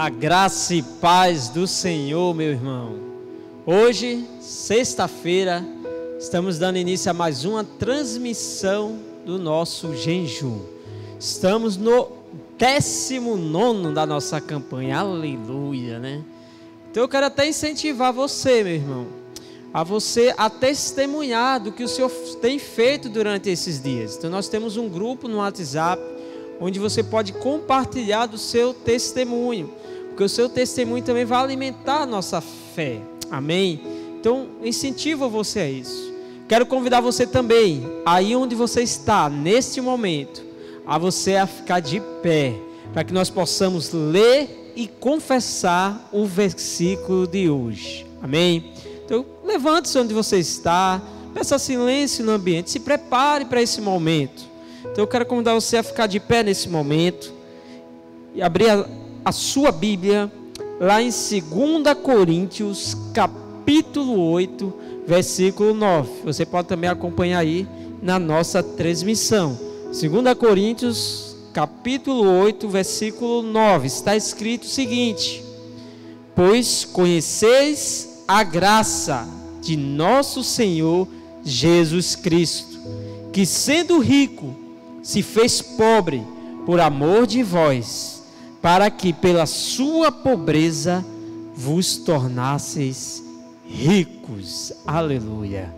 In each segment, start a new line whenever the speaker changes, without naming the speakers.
A graça e paz do Senhor, meu irmão. Hoje, sexta-feira, estamos dando início a mais uma transmissão do nosso jejum. Estamos no 19º da nossa campanha, aleluia, né? Então eu quero até incentivar você, meu irmão, a você a testemunhar do que o Senhor tem feito durante esses dias. Então nós temos um grupo no WhatsApp, onde você pode compartilhar do seu testemunho, porque o seu testemunho também vai alimentar a nossa fé, amém? Então incentivo você a isso. Quero convidar você também, aí onde você está, neste momento, a você a ficar de pé, para que nós possamos ler e confessar o versículo de hoje, amém? Então levante-se onde você está, peça silêncio no ambiente, se prepare para esse momento. Então eu quero convidar você a ficar de pé nesse momento e abrir a sua Bíblia lá em 2 Coríntios capítulo 8, versículo 9. Você pode também acompanhar aí na nossa transmissão. 2 Coríntios capítulo 8, versículo 9. Está escrito o seguinte: pois conheceis a graça de nosso Senhor Jesus Cristo, que sendo rico se fez pobre por amor de vós, para que pela sua pobreza vos tornasseis ricos. Aleluia.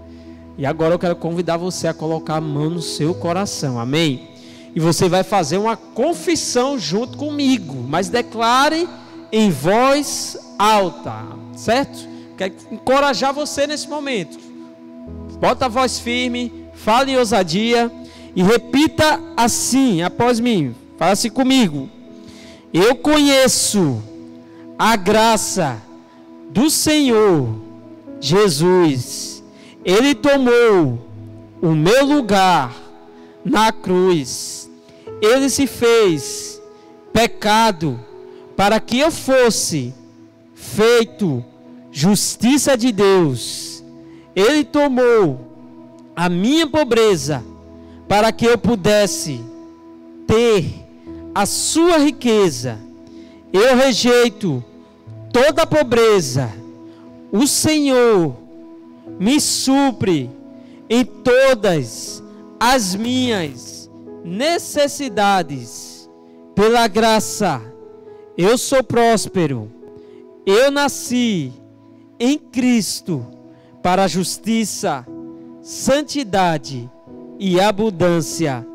E agora eu quero convidar você a colocar a mão no seu coração, amém? E você vai fazer uma confissão junto comigo, mas declare em voz alta, certo? Quero encorajar você nesse momento. Bota a voz firme, fale em ousadia e repita assim após mim. Fala assim comigo: eu conheço a graça do Senhor Jesus. Ele tomou o meu lugar na cruz. Ele se fez pecado para que eu fosse feito justiça de Deus. Ele tomou a minha pobreza para que eu pudesse ter a sua riqueza. Eu rejeito toda a pobreza. O Senhor me supre em todas as minhas necessidades. Pela graça, eu sou próspero. Eu nasci em Cristo para a justiça, santidade e abundância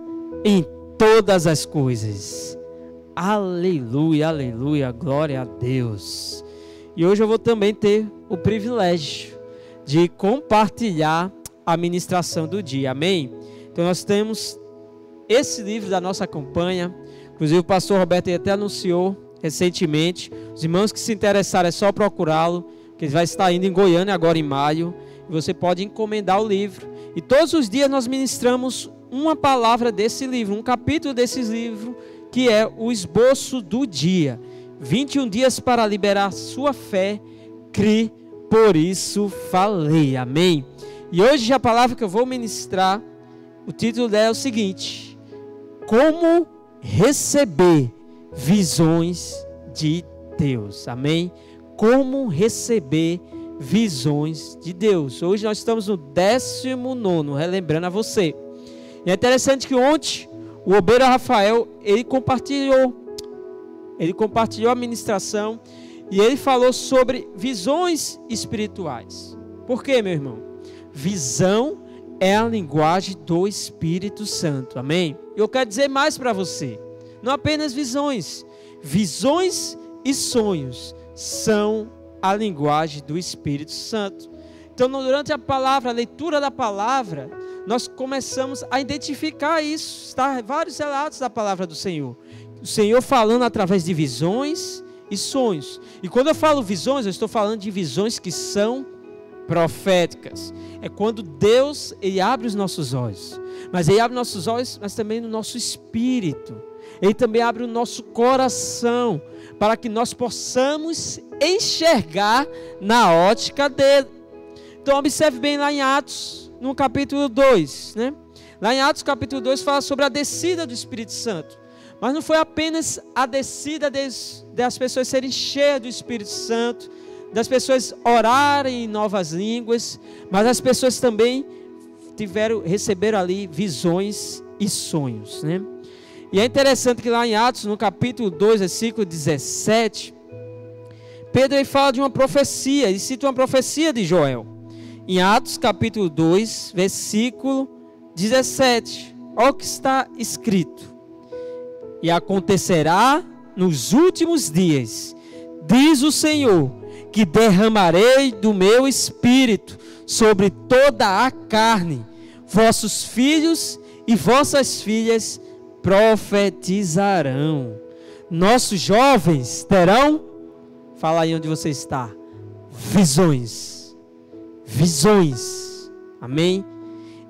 em todas as coisas. Aleluia, aleluia, glória a Deus. E hoje eu vou também ter o privilégio de compartilhar a ministração do dia, amém? Então nós temos esse livro da nossa campanha, inclusive o pastor Roberto até anunciou recentemente. Os irmãos que se interessarem é só procurá-lo, que ele vai estar indo em Goiânia agora em maio, e você pode encomendar o livro. E todos os dias nós ministramos uma palavra desse livro, um capítulo desse livro, que é o esboço do dia. 21 dias para liberar sua fé, crie, por isso falei, amém? E hoje a palavra que eu vou ministrar, o título dela é o seguinte: como receber visões de Deus, amém? Como receber visões de Deus. Hoje nós estamos no 19º, relembrando a você. E é interessante que ontem o obreiro Rafael, ele compartilhou a ministração e ele falou sobre visões espirituais. Por quê, meu irmão? Visão é a linguagem do Espírito Santo, amém? Eu quero dizer mais para você, não apenas visões e sonhos são a linguagem do Espírito Santo. Então durante a leitura da palavra, nós começamos a identificar isso. Está vários relatos da palavra do Senhor, o Senhor falando através de visões e sonhos. E quando eu falo visões, eu estou falando de visões que são proféticas. É quando Deus, Ele abre os nossos olhos, mas Ele abre nossos olhos, mas também no nosso espírito. Ele também abre o nosso coração, para que nós possamos enxergar na ótica dele. Então observe bem lá em Atos, no capítulo 2, né? Lá em Atos capítulo 2 fala sobre a descida do Espírito Santo. Mas não foi apenas a descida das pessoas serem cheias do Espírito Santo, das pessoas orarem em novas línguas, mas as pessoas também receberam ali visões e sonhos, né? E é interessante que lá em Atos, no capítulo 2, versículo 17, Pedro ele fala de uma profecia, ele cita uma profecia de Joel. Em Atos, capítulo 2, versículo 17, olha o que está escrito: e acontecerá nos últimos dias, diz o Senhor, que derramarei do meu espírito sobre toda a carne, vossos filhos e vossas filhas profetizarão, nossos jovens terão, fala aí onde você está, visões, amém?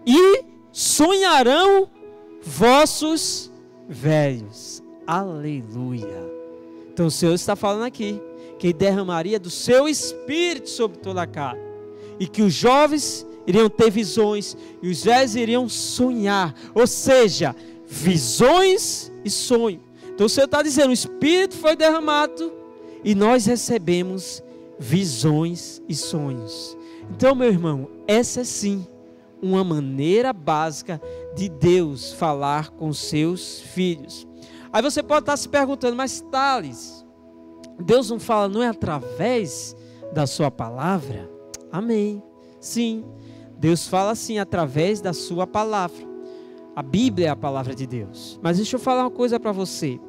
E sonharão vossos velhos, aleluia. Então o Senhor está falando aqui, que Ele derramaria do seu espírito sobre toda a carne, e que os jovens iriam ter visões, e os velhos iriam sonhar, ou seja, visões e sonho. Então o Senhor está dizendo, o Espírito foi derramado, e nós recebemos visões e sonhos. Então, meu irmão, essa é sim uma maneira básica de Deus falar com seus filhos. Aí você pode estar se perguntando, mas Thales, Deus não fala, não é através da sua palavra? Amém. Sim, Deus fala sim através da sua palavra. A Bíblia é a palavra de Deus. Mas deixa eu falar uma coisa para você.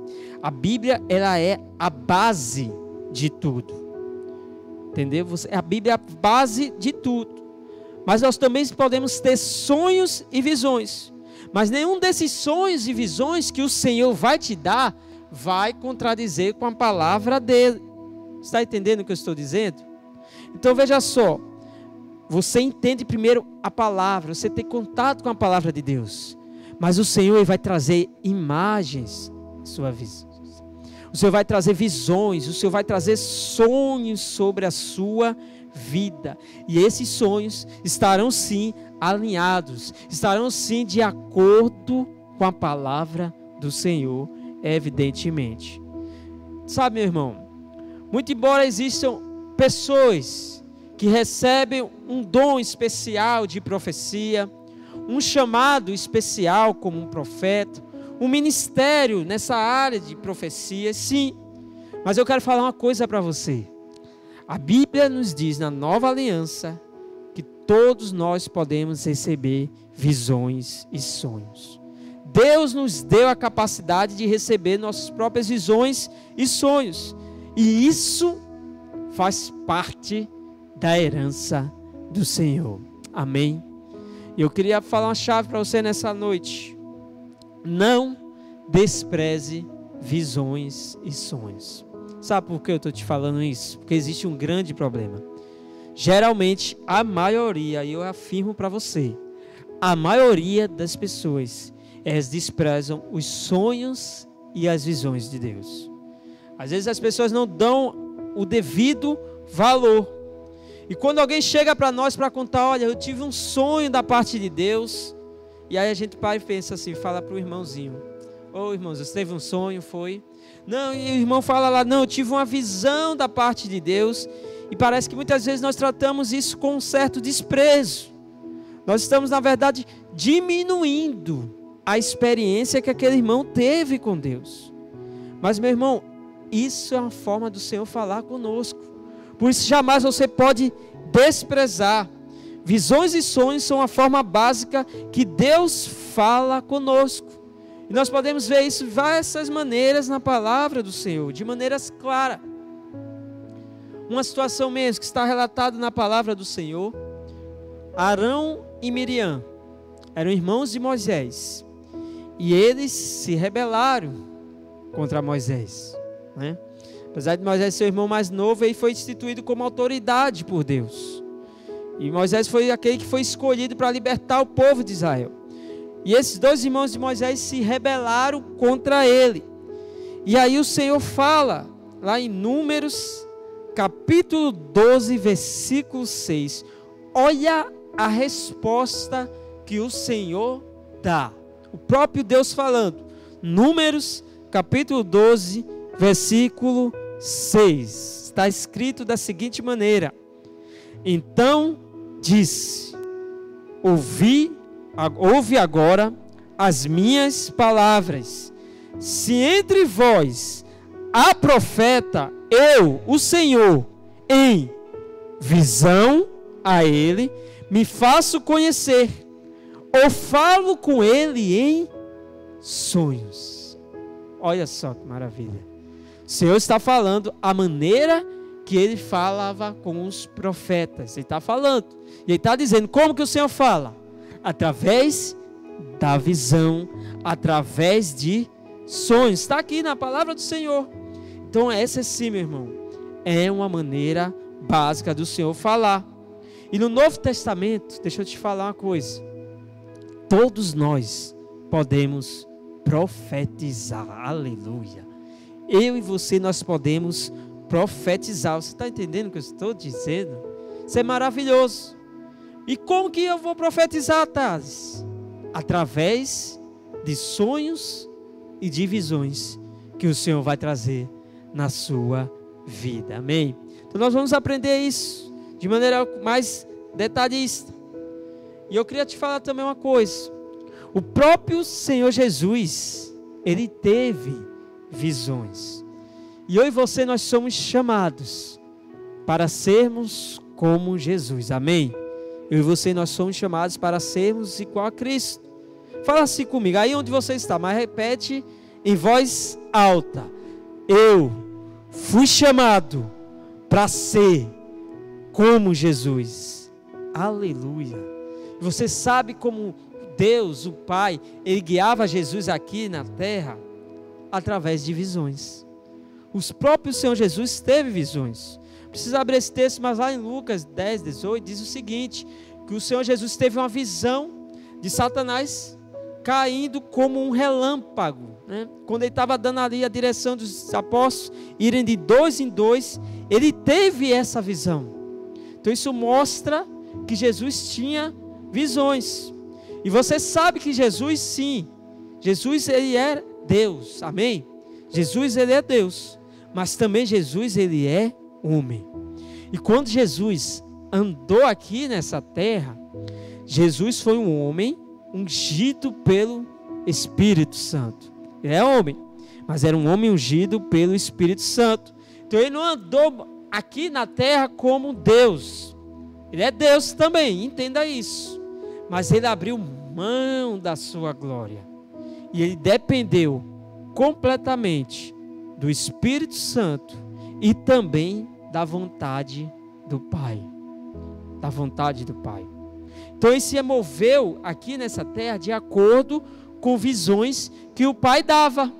A Bíblia, ela é a base de tudo. Entendeu? A Bíblia é a base de tudo. Mas nós também podemos ter sonhos e visões. Mas nenhum desses sonhos e visões que o Senhor vai te dar vai contradizer com a palavra dele. Você está entendendo o que eu estou dizendo? Então veja só. Você entende primeiro a palavra, você tem contato com a palavra de Deus. Mas o Senhor ele vai trazer imagens à sua vida. O Senhor vai trazer visões, o Senhor vai trazer sonhos sobre a sua vida. E esses sonhos estarão sim alinhados, estarão sim de acordo com a palavra do Senhor, evidentemente. Sabe, meu irmão, muito embora existam pessoas que recebem um dom especial de profecia, um chamado especial como um profeta, um ministério nessa área de profecia, sim. Mas eu quero falar uma coisa para você. A Bíblia nos diz na Nova Aliança que todos nós podemos receber visões e sonhos. Deus nos deu a capacidade de receber nossas próprias visões e sonhos. E isso faz parte da herança do Senhor. Amém? Eu queria falar uma chave para você nessa noite. Não despreze visões e sonhos. Sabe por que eu estou te falando isso? Porque existe um grande problema. Geralmente, a maioria, e eu afirmo para você, a maioria das pessoas, elas desprezam os sonhos e as visões de Deus. Às vezes as pessoas não dão o devido valor. E quando alguém chega para nós para contar, olha, eu tive um sonho da parte de Deus, e aí a gente para e pensa assim, fala para o irmãozinho, ô irmão, você teve um sonho, foi? Não, e o irmão fala lá, não, eu tive uma visão da parte de Deus, e parece que muitas vezes nós tratamos isso com um certo desprezo. Nós estamos, na verdade, diminuindo a experiência que aquele irmão teve com Deus. Mas, meu irmão, isso é uma forma do Senhor falar conosco. Por isso, jamais você pode desprezar. Visões e sonhos são a forma básica que Deus fala conosco. E nós podemos ver isso de diversas maneiras na palavra do Senhor, de maneiras claras. Uma situação mesmo que está relatada na palavra do Senhor. Arão e Miriam eram irmãos de Moisés. E eles se rebelaram contra Moisés, né? Apesar de Moisés ser o irmão mais novo, ele foi instituído como autoridade por Deus. E Moisés foi aquele que foi escolhido para libertar o povo de Israel. E esses dois irmãos de Moisés se rebelaram contra ele. E aí o Senhor fala, lá em Números, capítulo 12, versículo 6. Olha a resposta que o Senhor dá. O próprio Deus falando. Números capítulo 12, versículo 6. Está escrito da seguinte maneira: então disse, ouve agora as minhas palavras. Se entre vós há profeta, eu, o Senhor, em visão a ele, me faço conhecer, ou falo com ele em sonhos. Olha só que maravilha. O Senhor está falando a maneira que ele falava com os profetas. Ele está falando. E ele está dizendo, como que o Senhor fala? Através da visão, através de sonhos. Está aqui na palavra do Senhor. Então essa sim, meu irmão, é uma maneira básica do Senhor falar. E no Novo Testamento, deixa eu te falar uma coisa. Todos nós podemos profetizar. Aleluia. Eu e você, nós podemos profetizar. Você está entendendo o que eu estou dizendo? Isso é maravilhoso. E como que eu vou profetizar, Thales? Através de sonhos e de visões que o Senhor vai trazer na sua vida. Amém? Então nós vamos aprender isso de maneira mais detalhista. E eu queria te falar também uma coisa. O próprio Senhor Jesus, ele teve visões. E eu e você, nós somos chamados para sermos como Jesus. Amém? Eu e você, nós somos chamados para sermos igual a Cristo. Fala assim comigo, aí onde você está, mas repete em voz alta. Eu fui chamado para ser como Jesus. Aleluia. Você sabe como Deus, o Pai, ele guiava Jesus aqui na terra através de visões. Os próprios Senhor Jesus teve visões. Precisa abrir esse texto, mas lá em Lucas 10, 18 diz o seguinte, que o Senhor Jesus teve uma visão de Satanás caindo como um relâmpago, né? Quando ele estava dando ali a direção dos apóstolos irem de 2 em 2, ele teve essa visão. Então isso mostra que Jesus tinha visões. E você sabe que Jesus, sim, Jesus ele é Deus, amém? Jesus ele é Deus, mas também Jesus ele é homem. E quando Jesus andou aqui nessa terra, Jesus foi um homem ungido pelo Espírito Santo. Ele é homem, mas era um homem ungido pelo Espírito Santo. Então ele não andou aqui na terra como Deus. Ele é Deus também, entenda isso. Mas ele abriu mão da sua glória. E ele dependeu completamente do Espírito Santo e também da vontade do Pai. Da vontade do Pai. Então ele se moveu aqui nessa terra de acordo com visões que o Pai dava,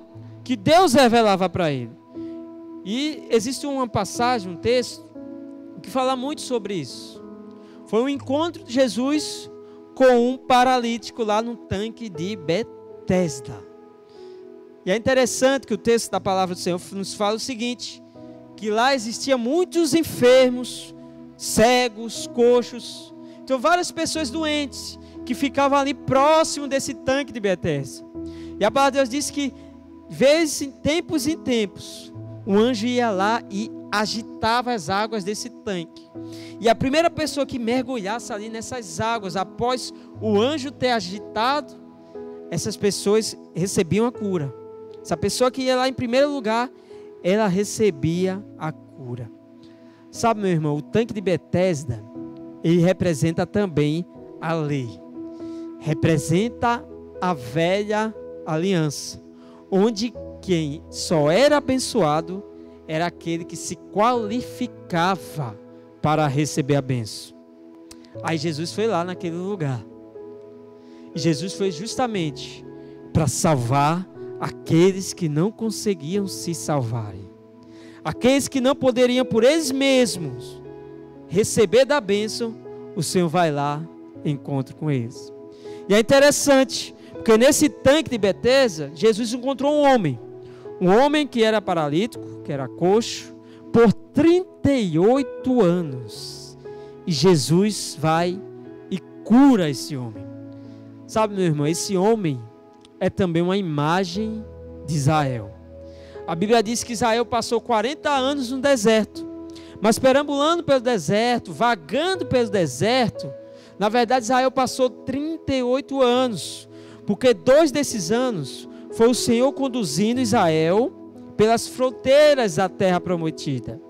que Deus revelava para ele. E existe uma passagem, um texto, que fala muito sobre isso. Foi um encontro de Jesus com um paralítico lá no tanque de Betesda. E é interessante que o texto da palavra do Senhor nos fala o seguinte, que lá existiam muitos enfermos, cegos, coxos, então várias pessoas doentes, que ficavam ali próximo desse tanque de Betesda. E a palavra de Deus diz que, de tempos em tempos, um anjo ia lá e agitava as águas desse tanque. E a primeira pessoa que mergulhasse ali nessas águas, após o anjo ter agitado, essas pessoas recebiam a cura. Essa pessoa que ia lá em primeiro lugar, ela recebia a cura. Sabe, meu irmão, o tanque de Betesda, ele representa também a lei. Representa a velha aliança, onde quem só era abençoado era aquele que se qualificava para receber a bênção. Aí Jesus foi lá naquele lugar. E Jesus foi justamente para salvar aqueles que não conseguiam se salvarem. Aqueles que não poderiam por eles mesmos receber da bênção, o Senhor vai lá e encontra com eles. E é interessante, porque nesse tanque de Betesda, Jesus encontrou um homem que era paralítico, que era coxo, por 38 anos. E Jesus vai e cura esse homem. Sabe, meu irmão, esse homem é também uma imagem de Israel. A Bíblia diz que Israel passou 40 anos no deserto. Mas perambulando pelo deserto, vagando pelo deserto, na verdade Israel passou 38 anos. Porque 2 desses anos foi o Senhor conduzindo Israel pelas fronteiras da terra prometida.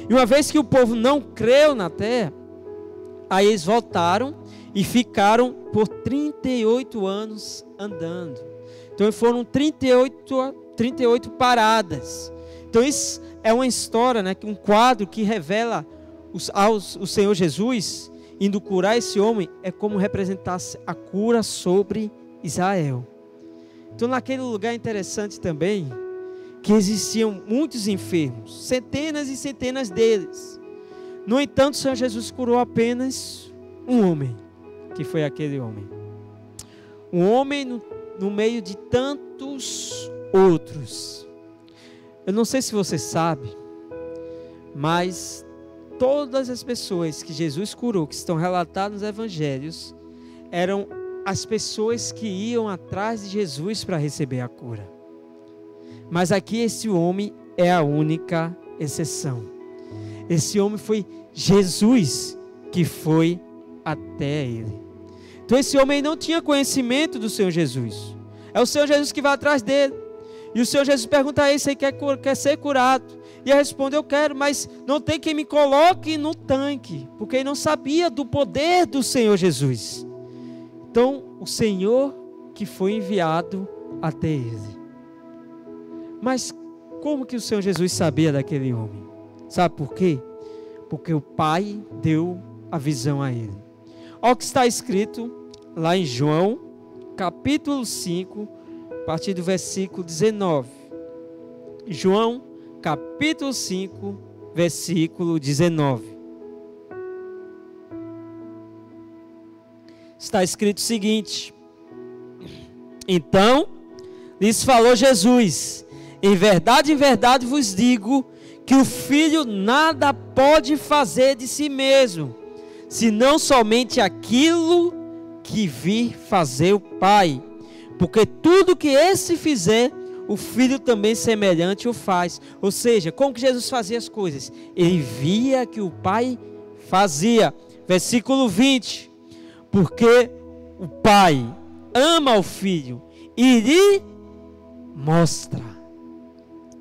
E uma vez que o povo não creu na terra, aí eles voltaram e ficaram por 38 anos andando. Então foram 38 paradas. Então isso é uma história, né, um quadro que revela o Senhor Jesus indo curar esse homem, é como representasse a cura sobre Israel. Então naquele lugar é interessante também que existiam muitos enfermos, centenas e centenas deles. No entanto, o Senhor Jesus curou apenas um homem, que foi aquele homem. Um homem no meio de tantos outros. Eu não sei se você sabe, mas todas as pessoas que Jesus curou, que estão relatadas nos evangelhos, eram as pessoas que iam atrás de Jesus para receber a cura. Mas aqui esse homem é a única exceção. Esse homem foi Jesus que foi até ele. Então esse homem não tinha conhecimento do Senhor Jesus. É o Senhor Jesus que vai atrás dele. E o Senhor Jesus pergunta a ele se ele quer ser curado. E ele responde: eu quero, mas não tem quem me coloque no tanque. Porque ele não sabia do poder do Senhor Jesus. Então o Senhor que foi enviado até ele. Mas como que o Senhor Jesus sabia daquele homem? Sabe por quê? Porque o Pai deu a visão a ele. Olha o que está escrito lá em João, capítulo 5, a partir do versículo 19. João, capítulo 5, versículo 19. Está escrito o seguinte: então lhes falou Jesus: em verdade vos digo, que o Filho nada pode fazer de si mesmo, senão somente aquilo que vir fazer o Pai. Porque tudo que esse fizer, o Filho também semelhante o faz. Ou seja, como que Jesus fazia as coisas? Ele via que o Pai fazia. Versículo 20. Porque o Pai ama o Filho e lhe mostra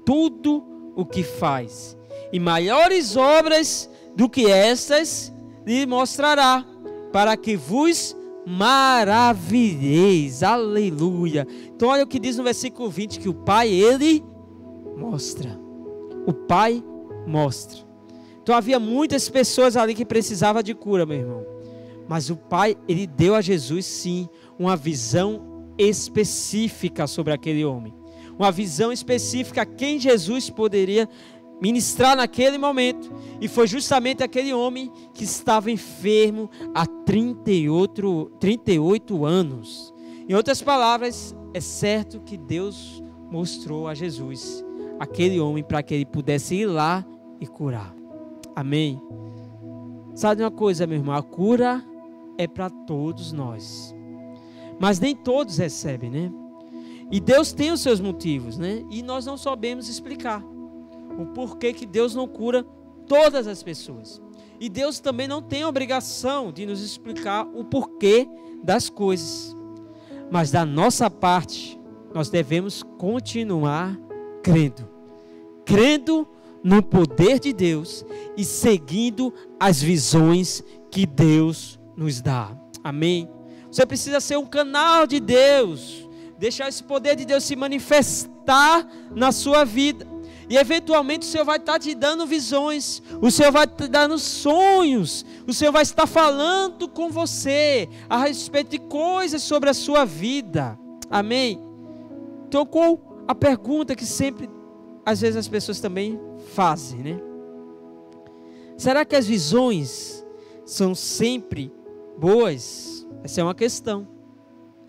tudo o que faz, e maiores obras do que estas lhe mostrará, para que vos maravilheis. Aleluia. Então olha o que diz no versículo 20, que o Pai, ele mostra. O Pai mostra. Então havia muitas pessoas ali que precisavam de cura, meu irmão. Mas o Pai, ele deu a Jesus sim uma visão específica sobre aquele homem. Uma visão específica a quem Jesus poderia ministrar naquele momento. E foi justamente aquele homem que estava enfermo há 38 anos. Em outras palavras, é certo que Deus mostrou a Jesus aquele homem para que ele pudesse ir lá e curar. Amém? Sabe uma coisa, meu irmão? A cura é para todos nós. Mas nem todos recebem, né? E Deus tem os seus motivos, né? E nós não sabemos explicar o porquê que Deus não cura todas as pessoas. E Deus também não tem a obrigação de nos explicar o porquê das coisas. Mas da nossa parte, nós devemos continuar crendo. Crendo no poder de Deus e seguindo as visões que Deus nos dá. Amém? Você precisa ser um canal de Deus. Deixar esse poder de Deus se manifestar na sua vida. E eventualmente o Senhor vai estar te dando visões. O Senhor vai te dando sonhos. O Senhor vai estar falando com você a respeito de coisas sobre a sua vida. Amém? Então qual a pergunta que sempre, às vezes as pessoas também fazem, né? Será que as visões são sempre boas? Essa é uma questão.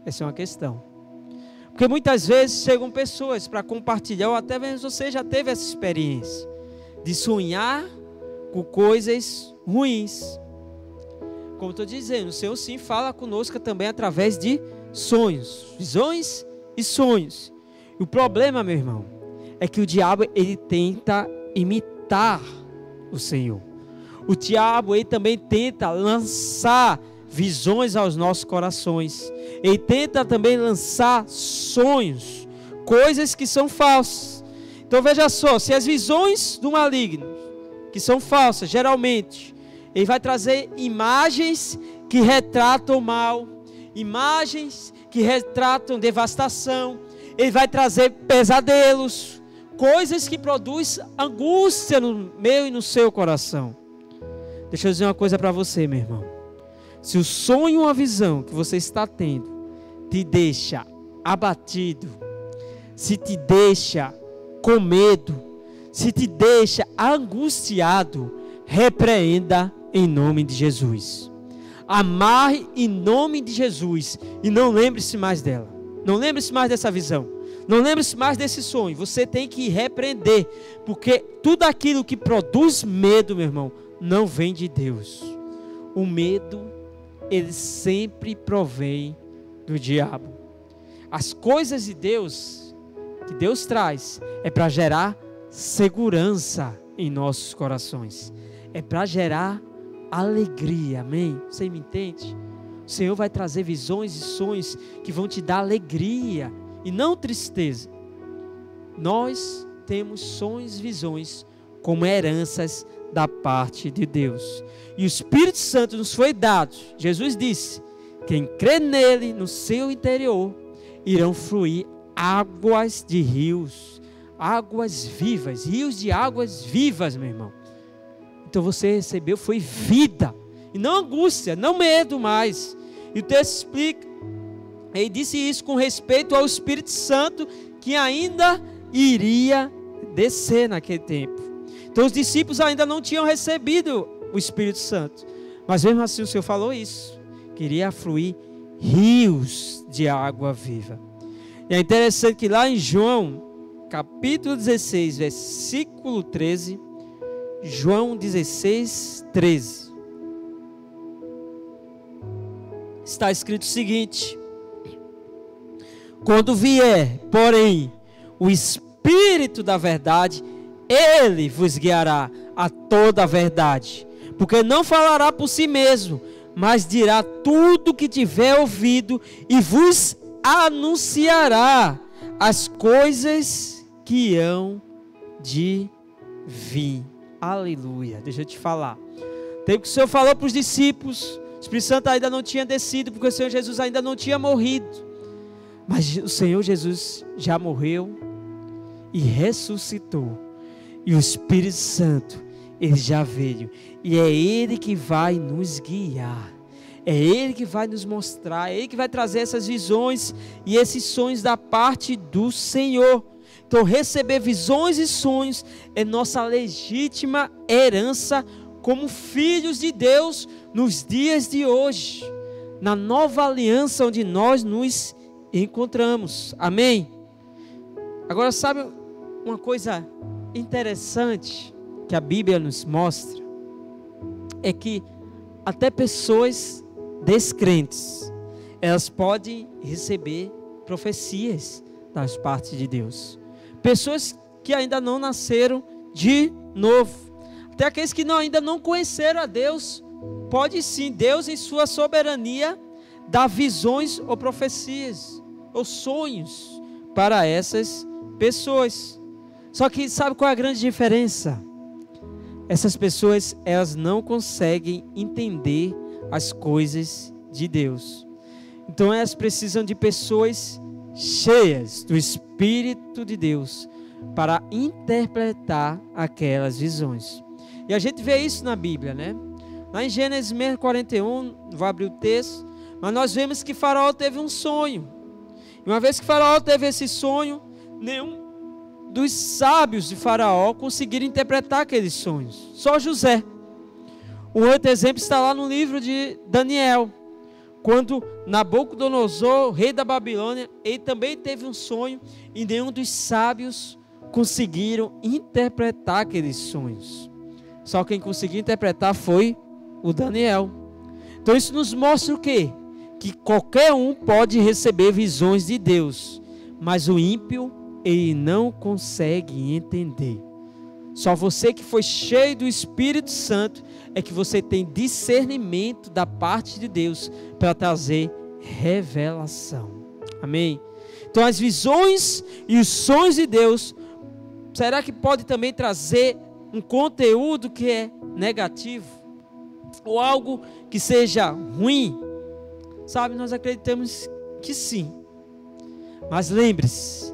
Essa é uma questão. Porque muitas vezes chegam pessoas para compartilhar, ou até mesmo você já teve essa experiência de sonhar com coisas ruins. Como estou dizendo, o Senhor sim fala conosco também através de sonhos, visões e sonhos. E o problema, meu irmão, é que o diabo, ele tenta imitar o Senhor. O diabo, ele também tenta lançar visões aos nossos corações. Ele tenta também lançar sonhos, coisas que são falsas. Então veja só, se as visões do maligno, que são falsas, geralmente, ele vai trazer imagens que retratam o mal, imagens que retratam devastação, ele vai trazer pesadelos, coisas que produzem angústia no meu e no seu coração. Deixa eu dizer uma coisa para você, meu irmão. Se o sonho ou a visão que você está tendo te deixa abatido, se te deixa com medo, se te deixa angustiado, repreenda em nome de Jesus. Amarre em nome de Jesus e não lembre-se mais dela. Não lembre-se mais dessa visão. Não lembre-se mais desse sonho. Você tem que repreender, porque tudo aquilo que produz medo, meu irmão, não vem de Deus. O medo, ele sempre provém do diabo. As coisas de Deus, que Deus traz, é para gerar segurança em nossos corações. É para gerar alegria, amém? Você me entende? O Senhor vai trazer visões e sonhos que vão te dar alegria e não tristeza. Nós temos sonhos e visões como heranças da parte de Deus. E o Espírito Santo nos foi dado. Jesus disse: quem crê nele, no seu interior, irão fluir águas de rios, águas vivas, rios de águas vivas, meu irmão. Então você recebeu, foi vida, e não angústia, não medo mais. E o texto explica, ele disse isso com respeito ao Espírito Santo, que ainda iria descer naquele tempo. Então os discípulos ainda não tinham recebido o Espírito Santo, mas mesmo assim o Senhor falou isso, queria fluir rios de água viva. E é interessante que lá em João, capítulo 16, versículo 13, João 16, 13, está escrito o seguinte: quando vier, porém, o Espírito da verdade, ele vos guiará a toda a verdade, porque não falará por si mesmo, mas dirá tudo o que tiver ouvido e vos anunciará as coisas que hão de vir. Aleluia. Deixa eu te falar. Tem que o Senhor falou para os discípulos. O Espírito Santo ainda não tinha descido, porque o Senhor Jesus ainda não tinha morrido. Mas o Senhor Jesus já morreu e ressuscitou. E o Espírito Santo, ele já veio. E é Ele que vai nos guiar. É Ele que vai nos mostrar. É Ele que vai trazer essas visões e esses sonhos da parte do Senhor. Então receber visões e sonhos é nossa legítima herança como filhos de Deus nos dias de hoje, na nova aliança onde nós nos encontramos. Amém? Agora sabe uma coisa interessante que a Bíblia nos mostra? É que até pessoas descrentes, elas podem receber profecias das partes de Deus. Pessoas que ainda não nasceram de novo, até aqueles que ainda não conheceram a Deus, pode sim, Deus em sua soberania, dar visões ou profecias, ou sonhos para essas pessoas. Só que sabe qual é a grande diferença? Essas pessoas, elas não conseguem entender as coisas de Deus. Então elas precisam de pessoas cheias do Espírito de Deus para interpretar aquelas visões. E a gente vê isso na Bíblia, né? Lá em Gênesis 41, não vou abrir o texto, mas nós vemos que Faraó teve um sonho. E uma vez que Faraó teve esse sonho, nenhum dos sábios de Faraó conseguiram interpretar aqueles sonhos. Só José. Um outro exemplo está lá no livro de Daniel. Quando Nabucodonosor, rei da Babilônia, ele também teve um sonho e nenhum dos sábios conseguiram interpretar aqueles sonhos. Só quem conseguiu interpretar foi o Daniel. Então isso nos mostra o quê? Que qualquer um pode receber visões de Deus, mas o ímpio ele não consegue entender. Só você que foi cheio do Espírito Santo é que você tem discernimento da parte de Deus para trazer revelação. Amém? Então as visões e os sonhos de Deus, será que pode também trazer um conteúdo que é negativo? Ou algo que seja ruim? Sabe, nós acreditamos que sim. Mas lembre-se,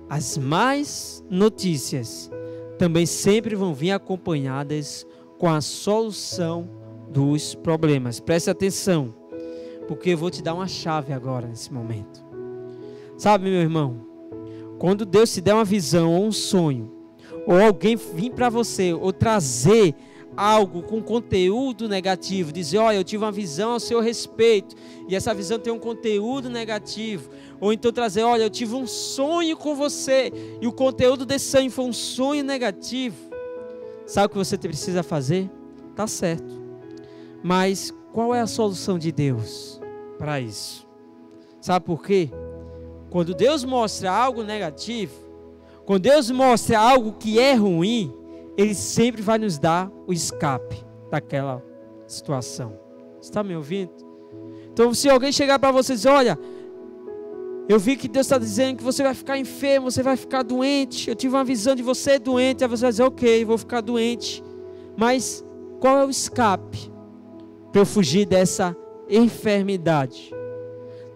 as más notícias também sempre vão vir acompanhadas com a solução dos problemas. Preste atenção, porque eu vou te dar uma chave agora nesse momento. Sabe, meu irmão, quando Deus te der uma visão ou um sonho, ou alguém vir para você, ou trazer algo com conteúdo negativo, dizer, olha, eu tive uma visão ao seu respeito, e essa visão tem um conteúdo negativo, ou então trazer, olha, eu tive um sonho com você, e o conteúdo desse sonho foi um sonho negativo. Sabe o que você precisa fazer? Tá certo, mas qual é a solução de Deus para isso? Sabe por quê? Quando Deus mostra algo negativo, quando Deus mostra algo que é ruim, Ele sempre vai nos dar o escape daquela situação. Você está me ouvindo? Então, se alguém chegar para você e dizer, olha, eu vi que Deus está dizendo que você vai ficar enfermo, você vai ficar doente, eu tive uma visão de você doente, aí você vai dizer, ok, vou ficar doente, mas qual é o escape para eu fugir dessa enfermidade?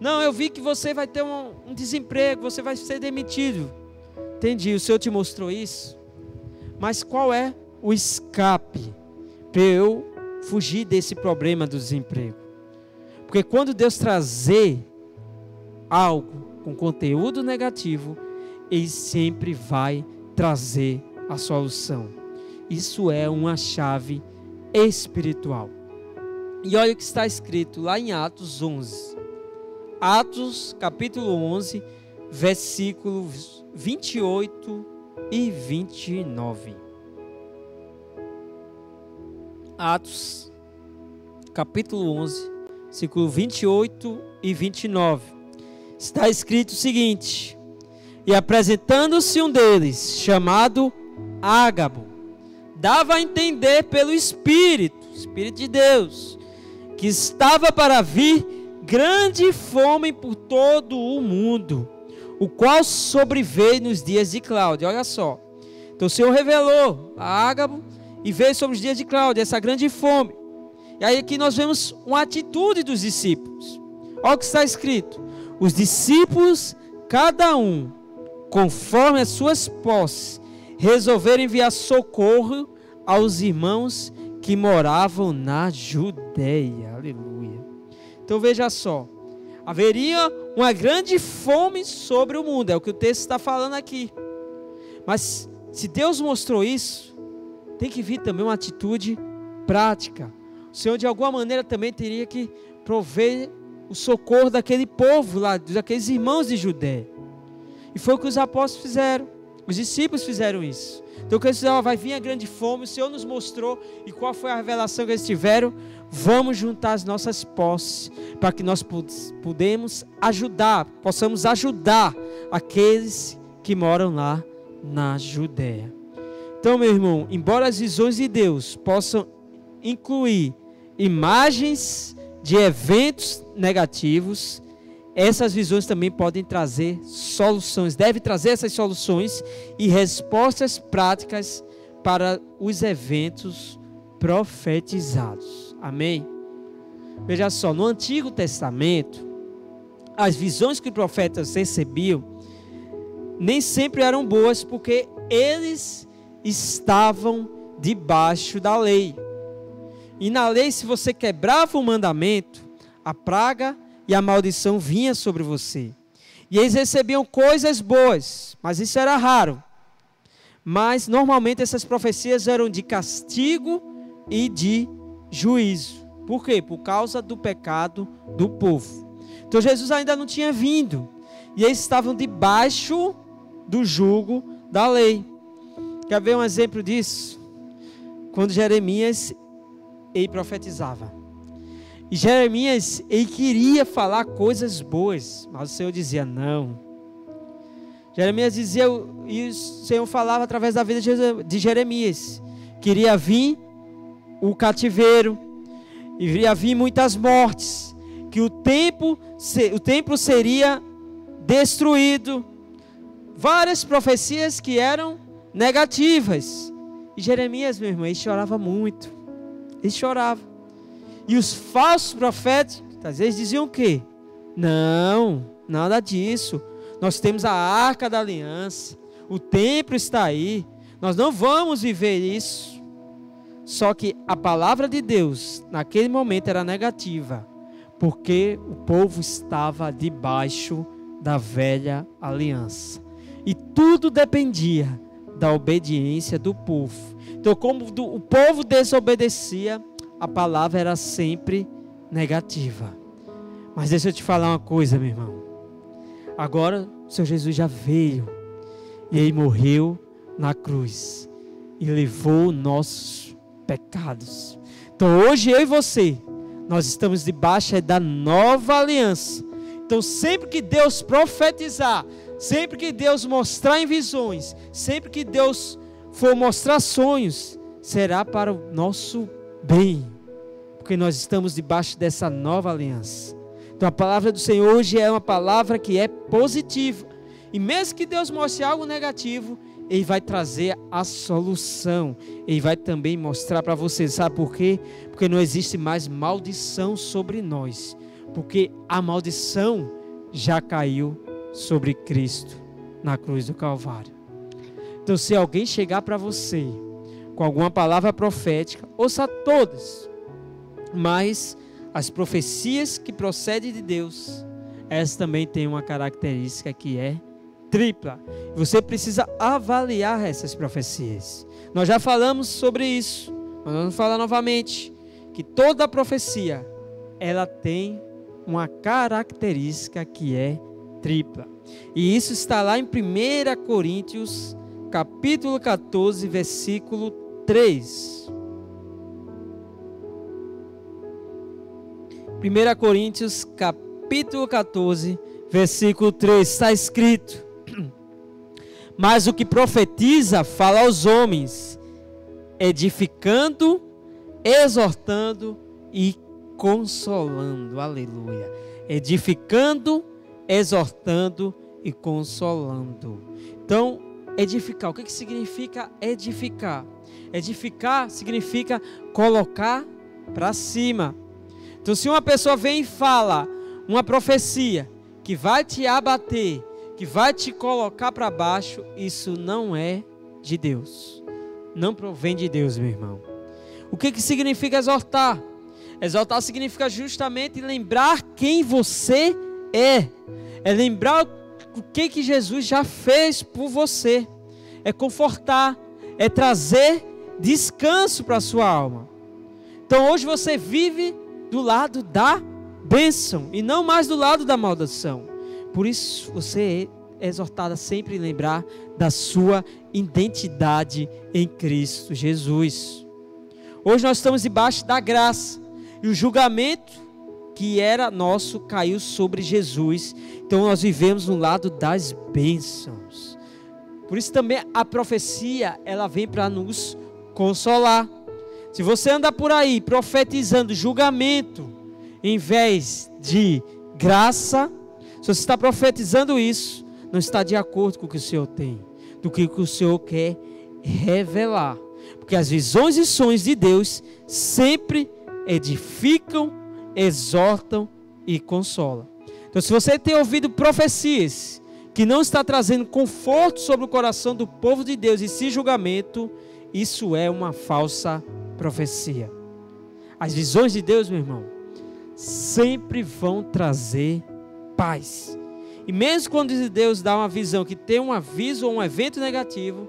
Não, eu vi que você vai ter um desemprego, você vai ser demitido. Entendi, o Senhor te mostrou isso. Mas qual é o escape para eu fugir desse problema do desemprego? Porque quando Deus trazer algo com conteúdo negativo, Ele sempre vai trazer a solução. Isso é uma chave espiritual. E olha o que está escrito lá em Atos 11. Atos capítulo 11, versículos 28 e 29. Atos capítulo 11, versículo 28 e 29. Está escrito o seguinte: e apresentando-se um deles, chamado Ágabo, dava a entender pelo Espírito de Deus, que estava para vir grande fome por todo o mundo, o qual sobreveio nos dias de Cláudio. Olha só, então o Senhor revelou a Ágabo e veio sobre os dias de Cláudio essa grande fome. E aí aqui nós vemos uma atitude dos discípulos. Olha o que está escrito: os discípulos, cada um conforme as suas posses, resolveram enviar socorro aos irmãos que moravam na Judeia. Aleluia. Então veja só, haveria uma grande fome sobre o mundo, é o que o texto está falando aqui. Mas se Deus mostrou isso, tem que vir também uma atitude prática. O Senhor de alguma maneira também teria que prover o socorro daquele povo lá, daqueles irmãos de Judeia. E foi o que os apóstolos fizeram, os discípulos fizeram isso. Então quando eles disseram, vai vir a grande fome, o Senhor nos mostrou, e qual foi a revelação que eles tiveram? Vamos juntar as nossas posses, para que nós possamos ajudar aqueles que moram lá na Judeia. Então, meu irmão, embora as visões de Deus possam incluir imagens de eventos negativos, essas visões também podem trazer soluções, devem trazer essas soluções e respostas práticas para os eventos profetizados. Amém? Veja só, no Antigo Testamento, as visões que os profetas recebiam nem sempre eram boas, porque eles estavam debaixo da lei. E na lei, se você quebrava o mandamento, a praga e a maldição vinha sobre você. E eles recebiam coisas boas, mas isso era raro. Mas normalmente essas profecias eram de castigo e de juízo. Por quê? Por causa do pecado do povo. Então Jesus ainda não tinha vindo, e eles estavam debaixo do jugo da lei. Quer ver um exemplo disso? Quando Jeremias, ele profetizava. E Jeremias, ele queria falar coisas boas, mas o Senhor dizia não. Jeremias dizia, e o Senhor falava através da vida de Jeremias, que iria vir o cativeiro, iria vir muitas mortes, que o templo seria destruído. Várias profecias que eram negativas. E Jeremias, meu irmão, ele chorava muito. Ele chorava. E os falsos profetas, às vezes diziam o quê? Não, nada disso. Nós temos a Arca da Aliança. O templo está aí. Nós não vamos viver isso. Só que a palavra de Deus, naquele momento, era negativa. Porque o povo estava debaixo da velha aliança. E tudo dependia da obediência do povo. Então, como o povo desobedecia, a palavra era sempre negativa. Mas deixa eu te falar uma coisa, meu irmão. Agora, o Senhor Jesus já veio. E Ele morreu na cruz. E levou nossos pecados. Então, hoje eu e você, nós estamos debaixo da nova aliança. Então, sempre que Deus profetizar, sempre que Deus mostrar em visões, sempre que Deus for mostrar sonhos, será para o nosso bem, porque nós estamos debaixo dessa nova aliança. Então a palavra do Senhor hoje é uma palavra que é positiva, e mesmo que Deus mostre algo negativo, Ele vai trazer a solução. Ele vai também mostrar para você, sabe por quê? Porque não existe mais maldição sobre nós, porque a maldição já caiu sobre Cristo na cruz do Calvário. Então, se alguém chegar para você com alguma palavra profética, ouça todas, mas as profecias que procedem de Deus, essas também têm uma característica que é tripla. Você precisa avaliar essas profecias. Nós já falamos sobre isso, mas vamos falar novamente, que toda profecia, ela tem uma característica que é tripla. E isso está lá em 1 Coríntios, capítulo 14, versículo 3. 1 Coríntios, capítulo 14, versículo 3, está escrito: mas o que profetiza fala aos homens, edificando, exortando e consolando. Aleluia. Edificando, exortando e consolando. Então, edificar, o que significa edificar? Edificar significa colocar para cima. Então, se uma pessoa vem e fala uma profecia que vai te abater, que vai te colocar para baixo, isso não é de Deus. Não provém de Deus, meu irmão. O que significa exortar? Exortar significa justamente lembrar quem você é. É lembrar o que Jesus já fez por você. É confortar, é trazer descanso para a sua alma. Então hoje você vive do lado da bênção e não mais do lado da maldição. Por isso você é exortado a sempre lembrar da sua identidade em Cristo Jesus. Hoje nós estamos debaixo da graça e o julgamento que era nosso caiu sobre Jesus. Então nós vivemos no lado das bênçãos. Por isso também a profecia, ela vem para nos consolar. Se você anda por aí profetizando julgamento em vez de graça, se você está profetizando isso, não está de acordo com o que o Senhor tem, do que o Senhor quer revelar. Porque as visões e sonhos de Deus sempre edificam, exortam e consolam. Então, se você tem ouvido profecias que não está trazendo conforto sobre o coração do povo de Deus e sim julgamento, isso é uma falsa profecia. As visões de Deus, meu irmão, sempre vão trazer paz. E mesmo quando Deus dá uma visão que tem um aviso ou um evento negativo,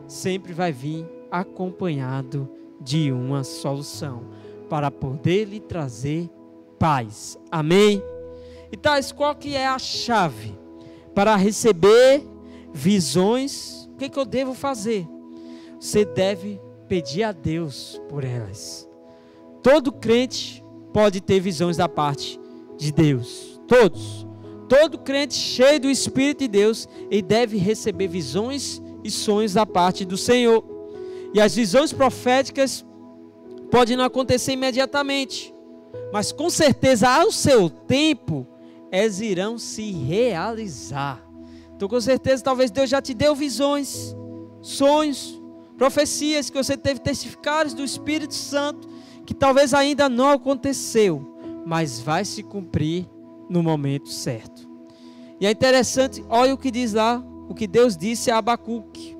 sempre vai vir acompanhado de uma solução para poder lhe trazer paz. Amém? Então, qual que é a chave para receber visões? O que eu devo fazer? Você deve pedir a Deus por elas. Todo crente pode ter visões da parte de Deus. todo crente cheio do Espírito de Deus, ele deve receber visões e sonhos da parte do Senhor. E as visões proféticas podem não acontecer imediatamente, mas com certeza ao seu tempo, elas irão se realizar. Então com certeza talvez Deus já te deu visões, sonhos, profecias, que você teve testificados do Espírito Santo, que talvez ainda não aconteceu, mas vai se cumprir no momento certo. E é interessante, olha o que diz lá, o que Deus disse a Abacuque.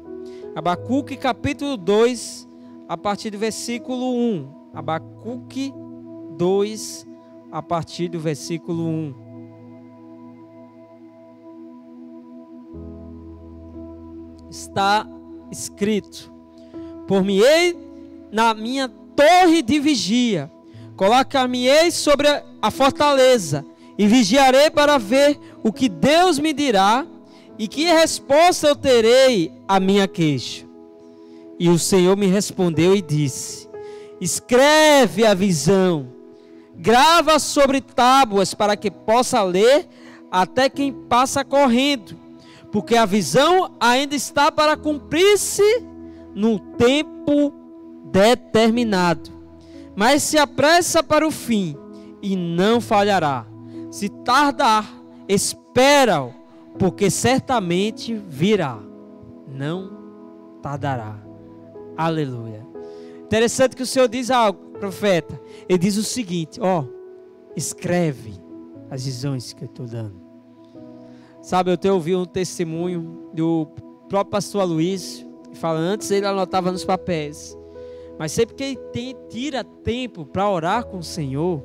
Abacuque capítulo 2, a partir do versículo 1. Abacuque 2, a partir do versículo 1. Está escrito: por-me-ei na minha torre de vigia, colocar-me-ei sobre a fortaleza, e vigiarei para ver o que Deus me dirá, e que resposta eu terei à minha queixa. E o Senhor me respondeu e disse: escreve a visão, grava sobre tábuas, para que possa ler até quem passa correndo, porque a visão ainda está para cumprir-se no tempo determinado, mas se apressa para o fim e não falhará. Se tardar, espera-o, porque certamente virá, não tardará. Aleluia. Interessante que o Senhor diz ao profeta, ele diz o seguinte: escreve as visões que eu estou dando. Sabe, eu tenho ouvido um testemunho do próprio pastor Aloysio, que fala, antes ele anotava nos papéis, mas sempre que ele tira tempo para orar com o Senhor,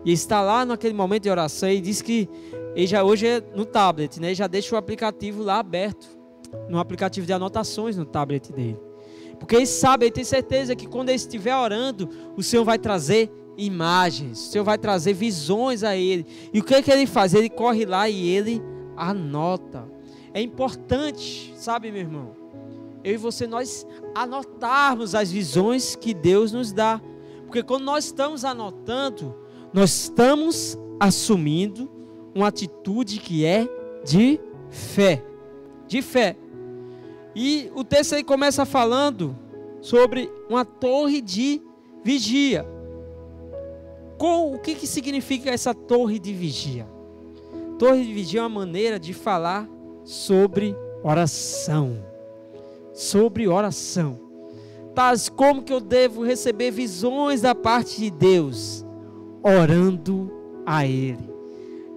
e está lá naquele momento de oração, ele diz que ele já hoje é no tablet, né? Ele já deixa o aplicativo lá aberto, no aplicativo de anotações no tablet dele, porque ele sabe, ele tem certeza que quando ele estiver orando, o Senhor vai trazer imagens, o Senhor vai trazer visões a ele. E o que é que ele faz? Ele corre lá e ele anota. É importante, sabe, meu irmão, eu e você, nós anotarmos as visões que Deus nos dá, porque quando nós estamos anotando, nós estamos assumindo uma atitude que é de fé, e o texto aí começa falando sobre uma torre de vigia. O que significa essa torre de vigia? Torre de vigia é uma maneira de falar sobre oração. Tais como que eu devo receber visões da parte de Deus, orando a Ele,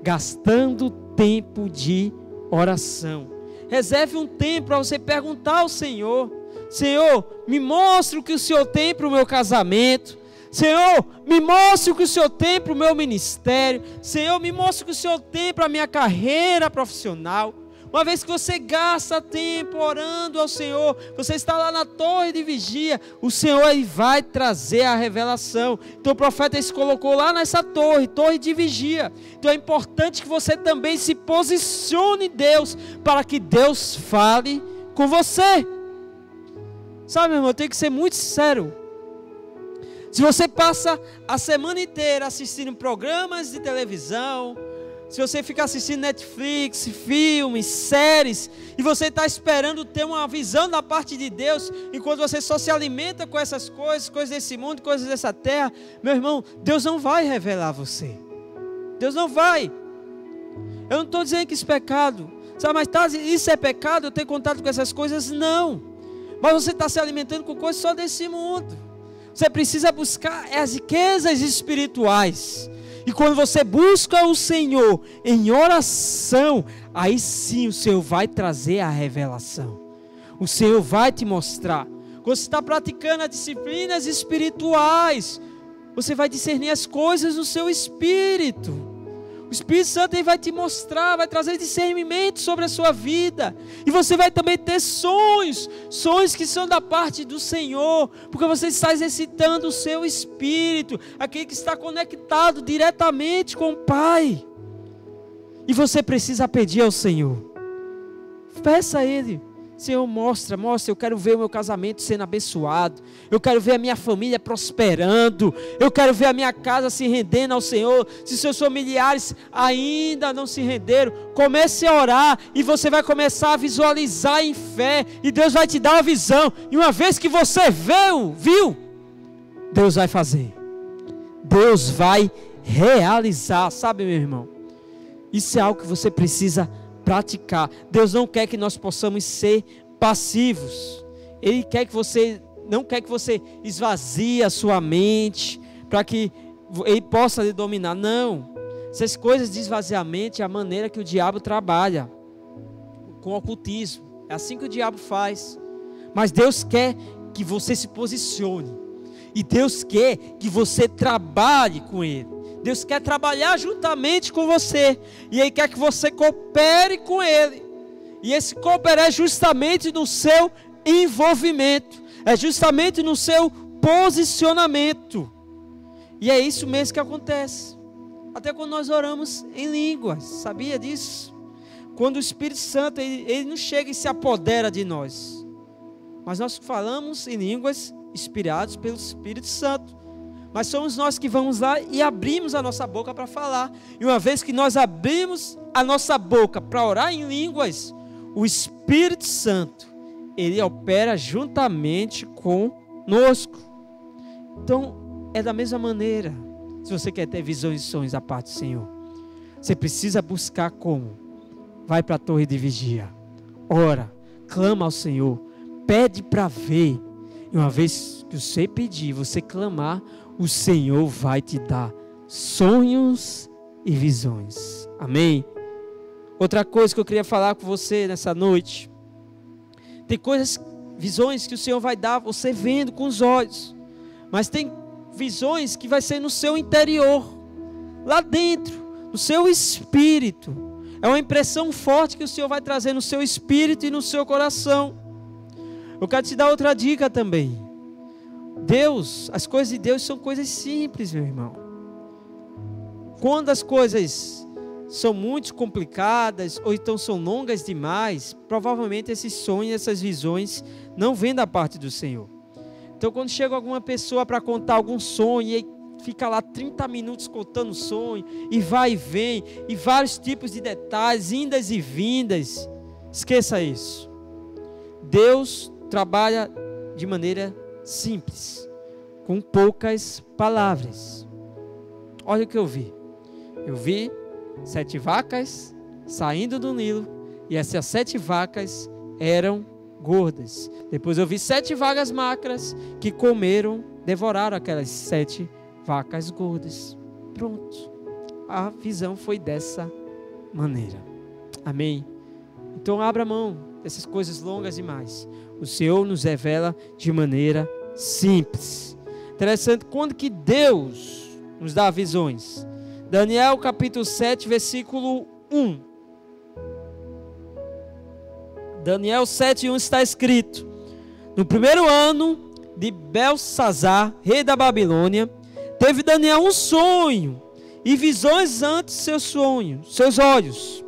gastando tempo de oração. Reserve um tempo para você perguntar ao Senhor: Senhor, me mostre o que o Senhor tem para o meu casamento. Senhor, me mostre o que o Senhor tem para o meu ministério. Senhor, me mostre o que o Senhor tem para a minha carreira profissional. Uma vez que você gasta tempo orando ao Senhor, você está lá na torre de vigia, o Senhor ele vai trazer a revelação. Então o profeta se colocou lá nessa torre de vigia. Então é importante que você também se posicione em Deus, para que Deus fale com você. Sabe, meu irmão, eu tenho que ser muito sincero. Se você passa a semana inteira assistindo programas de televisão, se você fica assistindo Netflix, filmes, séries, e você está esperando ter uma visão da parte de Deus, enquanto você só se alimenta com essas coisas desse mundo, coisas dessa terra, meu irmão, Deus não vai revelar a você. Deus não vai. Eu não estou dizendo que isso é pecado, sabe, mas isso é pecado, eu ter contato com essas coisas? Não. Mas você está se alimentando com coisas só desse mundo. Você precisa buscar as riquezas espirituais. E quando você busca o Senhor em oração, aí sim o Senhor vai trazer a revelação. O Senhor vai te mostrar. Quando você está praticando as disciplinas espirituais, você vai discernir as coisas no seu espírito. O Espírito Santo ele vai te mostrar, vai trazer discernimento sobre a sua vida. E você vai também ter sonhos que são da parte do Senhor, porque você está exercitando o seu espírito, aquele que está conectado diretamente com o Pai. E você precisa pedir ao Senhor. Peça a Ele: Senhor, mostra, eu quero ver o meu casamento sendo abençoado, eu quero ver a minha família prosperando, eu quero ver a minha casa se rendendo ao Senhor. Se seus familiares ainda não se renderam, comece a orar, e você vai começar a visualizar em fé, e Deus vai te dar uma visão, e uma vez que você viu, Deus vai fazer, Deus vai realizar, sabe, meu irmão? Isso é algo que você precisa praticar. Deus não quer que nós possamos ser passivos. Ele não quer que você esvazie a sua mente para que Ele possa lhe dominar. Não. Essas coisas de esvaziamento é a maneira que o diabo trabalha com o ocultismo. É assim que o diabo faz. Mas Deus quer que você se posicione. E Deus quer que você trabalhe com Ele. Deus quer trabalhar juntamente com você, e Ele quer que você coopere com Ele, e esse cooperar é justamente no seu envolvimento, é justamente no seu posicionamento, e é isso mesmo que acontece, até quando nós oramos em línguas, sabia disso? Quando o Espírito Santo, ele não chega e se apodera de nós, mas nós falamos em línguas inspirados pelo Espírito Santo. Mas somos nós que vamos lá e abrimos a nossa boca para falar. E uma vez que nós abrimos a nossa boca para orar em línguas, o Espírito Santo, Ele opera juntamente conosco. Então, é da mesma maneira. Se você quer ter visões e sonhos da parte do Senhor, você precisa buscar como? Vai para a torre de vigia, ora, clama ao Senhor, pede para ver. E uma vez que você pedir, você clamar, o Senhor vai te dar sonhos e visões. Amém? Outra coisa que eu queria falar com você nessa noite. Tem visões que o Senhor vai dar, você vendo com os olhos. Mas tem visões que vai ser no seu interior, lá dentro, no seu espírito. É uma impressão forte que o Senhor vai trazer no seu espírito e no seu coração. Eu quero te dar outra dica também. As coisas de Deus são coisas simples, meu irmão. Quando as coisas são muito complicadas, ou então são longas demais, provavelmente esses sonhos, essas visões, não vêm da parte do Senhor. Então quando chega alguma pessoa para contar algum sonho, e fica lá 30 minutos contando o sonho, e vai e vem, e vários tipos de detalhes, indas e vindas, esqueça isso. Deus trabalha de maneira simples, com poucas palavras. Olha o que eu vi. Eu vi 7 vacas saindo do Nilo, e essas 7 vacas eram gordas. Depois eu vi 7 vacas magras que devoraram aquelas 7 vacas gordas. Pronto. A visão foi dessa maneira. Amém? Então abra mão dessas coisas longas demais. O Senhor nos revela de maneira simples. Interessante, quando que Deus nos dá visões? Daniel capítulo 7, versículo 1. Daniel 7, 1 está escrito: no primeiro ano de Belsazar, rei da Babilônia, teve Daniel um sonho e visões ante seus olhos.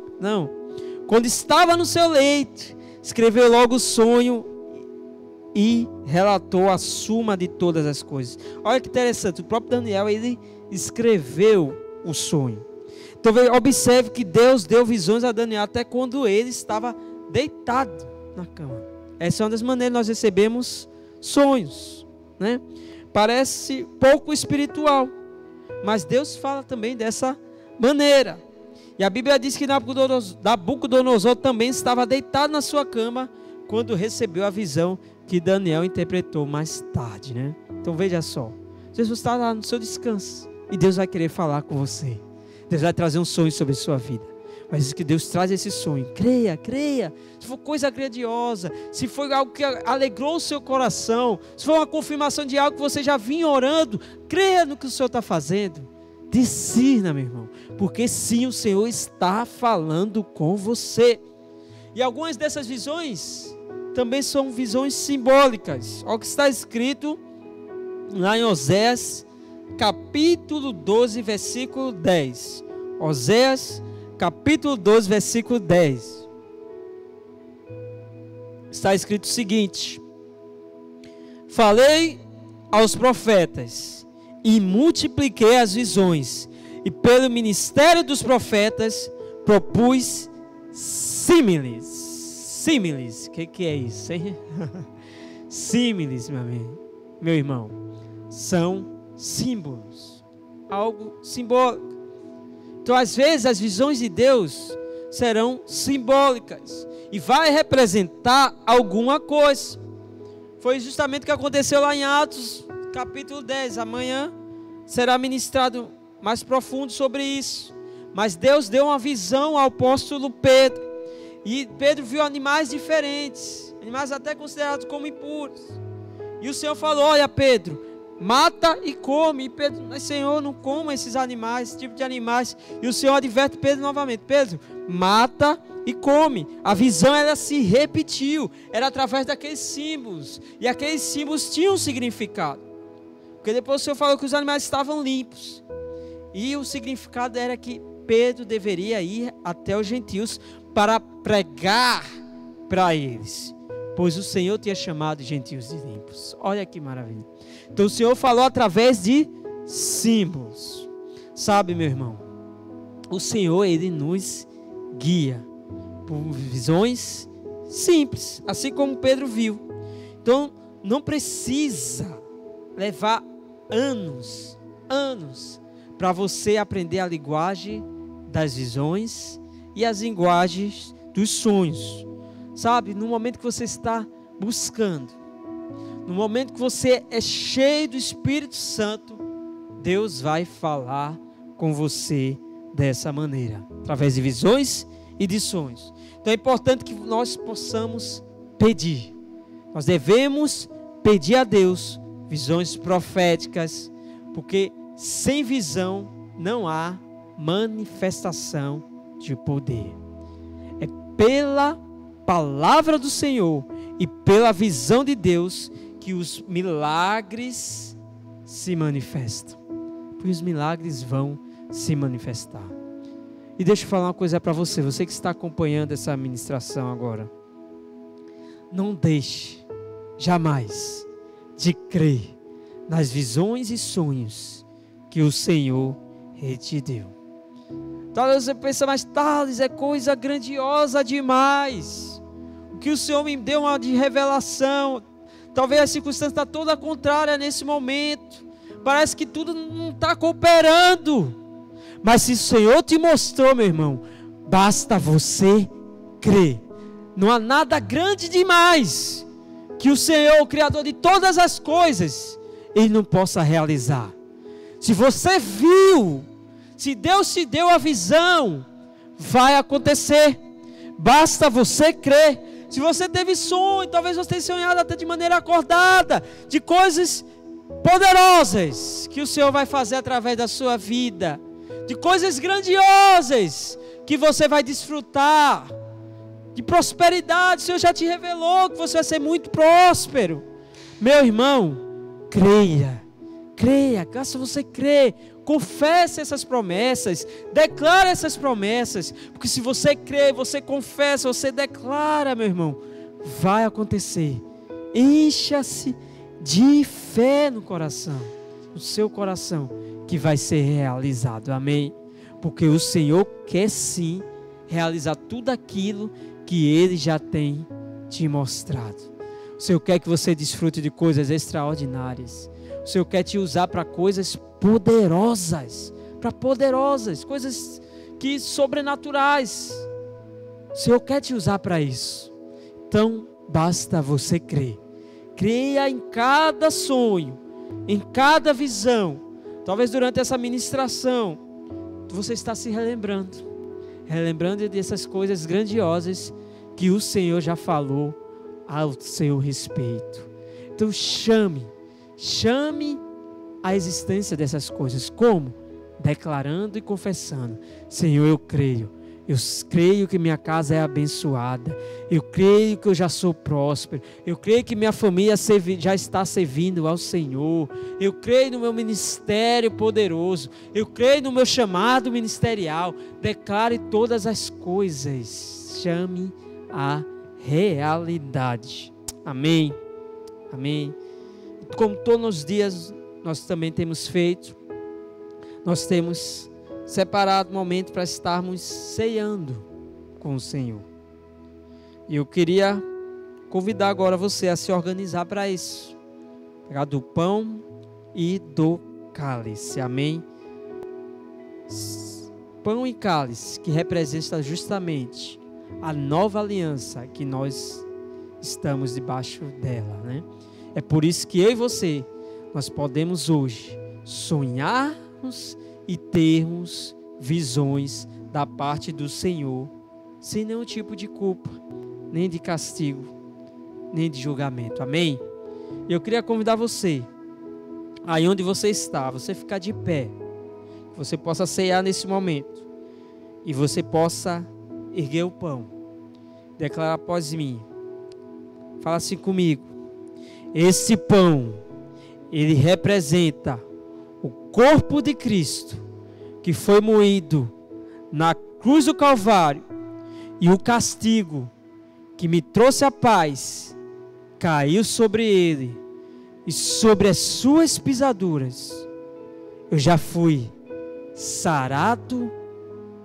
Quando estava no seu leito, escreveu logo o sonho e relatou a suma de todas as coisas. Olha que interessante, o próprio Daniel, ele escreveu o sonho. Então observe que Deus deu visões a Daniel até quando ele estava deitado na cama. Essa é uma das maneiras que nós recebemos sonhos, né? Parece pouco espiritual, mas Deus fala também dessa maneira. E a Bíblia diz que Nabucodonosor também estava deitado na sua cama quando recebeu a visão que Daniel interpretou mais tarde, né? Então veja só, Jesus está lá no seu descanso e Deus vai querer falar com você. Deus vai trazer um sonho sobre a sua vida. Mas que Deus traz esse sonho, creia. Se for coisa grandiosa, se foi algo que alegrou o seu coração, se for uma confirmação de algo que você já vinha orando, creia no que o Senhor está fazendo. Discirna, meu irmão, porque sim, o Senhor está falando com você. E algumas dessas visões também são visões simbólicas. Olha o que está escrito lá em Oséias capítulo 12, versículo 10. Oséias capítulo 12, versículo 10. está escrito o seguinte: falei aos profetas e multipliquei as visões, e pelo ministério dos profetas propus símiles. Símiles, o que é isso, hein? Símiles, meu irmão, são símbolos, algo simbólico. Então, às vezes, as visões de Deus serão simbólicas e vai representar alguma coisa. Foi justamente o que aconteceu lá em Atos, capítulo 10. Amanhã será ministrado mais profundo sobre isso. Mas Deus deu uma visão ao apóstolo Pedro. E Pedro viu animais diferentes, animais até considerados como impuros. E o Senhor falou: olha, Pedro, mata e come. E Pedro: mas Senhor, não coma esses animais, esse tipo de animais. E o Senhor adverte Pedro novamente: Pedro, mata e come. A visão, ela se repetiu, era através daqueles símbolos, e aqueles símbolos tinham um significado, porque depois o Senhor falou que os animais estavam limpos, e o significado era que Pedro deveria ir até os gentios para pregar para eles, pois o Senhor tinha chamado gentios de limpos. Olha que maravilha. Então o Senhor falou através de símbolos. Sabe, meu irmão, o Senhor, Ele nos guia por visões simples, assim como Pedro viu. Então não precisa levar anos para você aprender a linguagem das visões e as linguagens dos sonhos. Sabe, no momento que você está buscando, no momento que você é cheio do Espírito Santo, Deus vai falar com você dessa maneira, através de visões e de sonhos. Então é importante que nós possamos pedir. Nós devemos pedir a Deus visões proféticas, porque sem visão não há manifestação de poder. É pela palavra do Senhor e pela visão de Deus que os milagres se manifestam. Porque os milagres vão se manifestar. E deixa eu falar uma coisa para você, você que está acompanhando essa ministração agora. Não deixe jamais de crer nas visões e sonhos que o Senhor te deu. Talvez você pense: mas Thales, é coisa grandiosa demais. O que o Senhor me deu uma de revelação. Talvez a circunstância está toda contrária nesse momento. Parece que tudo não está cooperando. Mas se o Senhor te mostrou, meu irmão, basta você crer. Não há nada grande demais que o Senhor, o Criador de todas as coisas, Ele não possa realizar. Se você viu, se Deus te deu a visão, vai acontecer. Basta você crer. Se você teve sonho, talvez você tenha sonhado até de maneira acordada, de coisas poderosas que o Senhor vai fazer através da sua vida, de coisas grandiosas que você vai desfrutar, de prosperidade. O Senhor já te revelou que você vai ser muito próspero. Meu irmão, creia, basta você crer. Confesse essas promessas, declare essas promessas, porque se você crê, você confessa, você declara, meu irmão, vai acontecer. Encha-se de fé no coração, no seu coração, que vai ser realizado, amém? Porque o Senhor quer sim realizar tudo aquilo que Ele já tem te mostrado. O Senhor quer que você desfrute de coisas extraordinárias. O Senhor quer te usar para coisas poderosas, coisas que sobrenaturais. O Senhor quer te usar para isso. Então basta você crer. Creia em cada sonho, em cada visão. Talvez durante essa ministração você está se relembrando dessas coisas grandiosas que o Senhor já falou ao seu respeito. Então chame a existência dessas coisas. Como? Declarando e confessando: Senhor, eu creio que minha casa é abençoada, eu creio que eu já sou próspero, eu creio que minha família já está servindo ao Senhor, eu creio no meu ministério poderoso, eu creio no meu chamado ministerial. Declare todas as coisas, chame a realidade. Amém. Amém. Como todos os dias nós também temos feito, nós temos separado momento para estarmos ceando com o Senhor. E eu queria convidar agora você a se organizar para isso. Pegar do pão e do cálice. Amém? Pão e cálice que representa justamente a nova aliança que nós estamos debaixo dela, né? É por isso que eu e você, nós podemos hoje sonharmos e termos visões da parte do Senhor, sem nenhum tipo de culpa, nem de castigo, nem de julgamento. Amém? Eu queria convidar você, aí onde você está, você ficar de pé, que você possa ceiar nesse momento, e você possa erguer o pão, declarar após mim. Fala assim comigo: esse pão, ele representa o corpo de Cristo, que foi moído na cruz do Calvário, e o castigo que me trouxe a paz caiu sobre ele, e sobre as suas pisaduras eu já fui sarado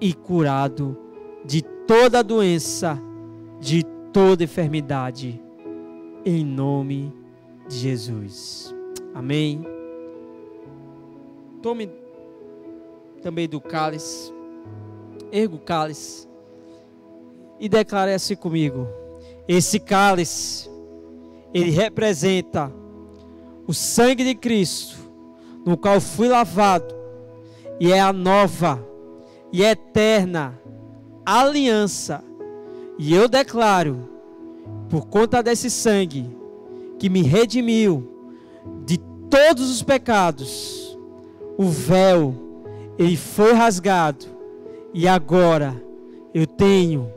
e curado de toda doença, de toda enfermidade, em nome de Jesus. Amém. Tome também do cálice, erga o cálice e declare assim comigo: esse cálice, ele representa o sangue de Cristo, no qual fui lavado, e é a nova e eterna aliança. E eu declaro, por conta desse sangue que me redimiu de todos os pecados, o véu, ele foi rasgado, e agora eu tenho